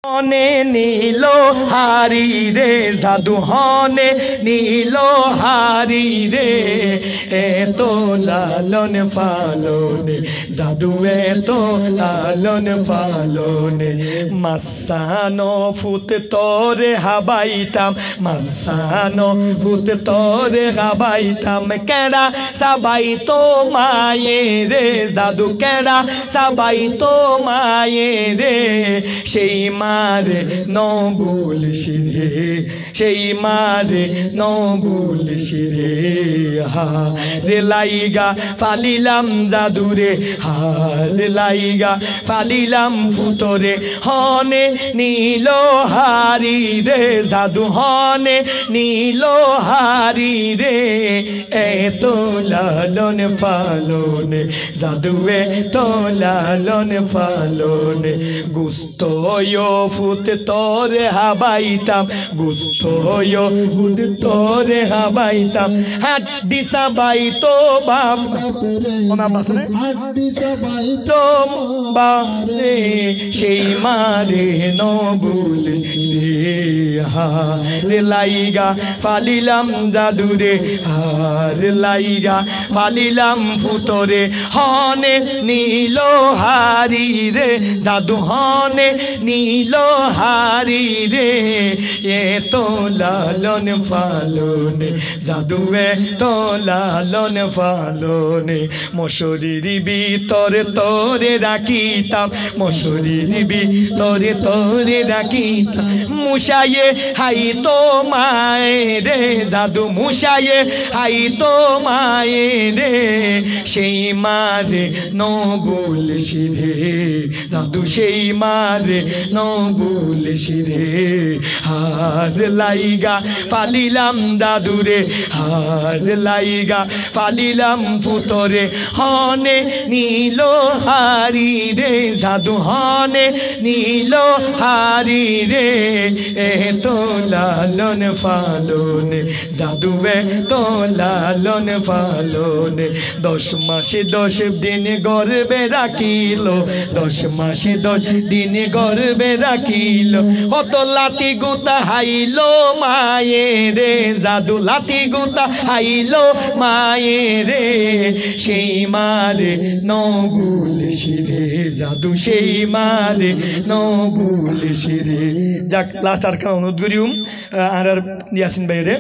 হনে নীল হারি রে জাদু হনে নীল হারি রে এত লালন ফালনে জাদু এত লালন ফালনে মাসানো ফুত তোরে হাবাইতাম মাসানো ফুত তোরে হাবাইতাম কেডা সবাই তো মায়ে রে জাদু কেডা সবাই তো মায়ে রে সেই মারে নবুল শিরে সেই মারে নবুল শিরে হারে লাইগা ফালিলাম জাদুরে হারে লাইগা ফালিলাম ফুতরে হনে নীল হারি রে জাদু হনে নীল হারি রে এত লালন ফালনে জাদু এত লালন ফালনে গুস্ত ফুত তোরে হাবাইতাম গুস্ত ফুত তোরে হাবাইতাম হাড্ডি সাবাই তো বাপ হাড্ডি সাবাই তো বাপরে সেই মারে নবুল রে হারে লাইগা ফালিলাম জাদুরে হারে লাইগা ফালিলাম ফুতরে হনে নীল হারি রে জাদু হনে নীল হারি রে এত লালন ফালনে জাদু এত লালন ফালনে মশরির ভিতরে তোরে রাখিতাম মশরির ভিতরে তোরে রাখিতাম মুশায়ে হাই তো মায়ে রে জাদু মুশায়ে হাই তো মায়ে রে সেই মারে নবুল শিরে জাদু সেই মারে নবুল শিরে হার লাইগা ফালিলাম দাদুরে হার লাইগা ফালিলাম ফুতরে হনে নীল হারি রে জাদু হনে নীল হারি রে এত লালন ফালনে জাদু এত লালন ফালনে 10 মাসে 10 দিন গর্বে রাখিল 10 মাসে 10 দিন গর্বে রাখিল কত লাঠি গুতা হাইলো মায়ে রে জাদু লাঠি গুতা হাইলো মায়ে রে সেই মারে নবুল শিরে জাদু সেই মারে নবুল শিরে যাক লাস্ট আর অনুরোধ করিম আর ইয়াসিন ভাই রে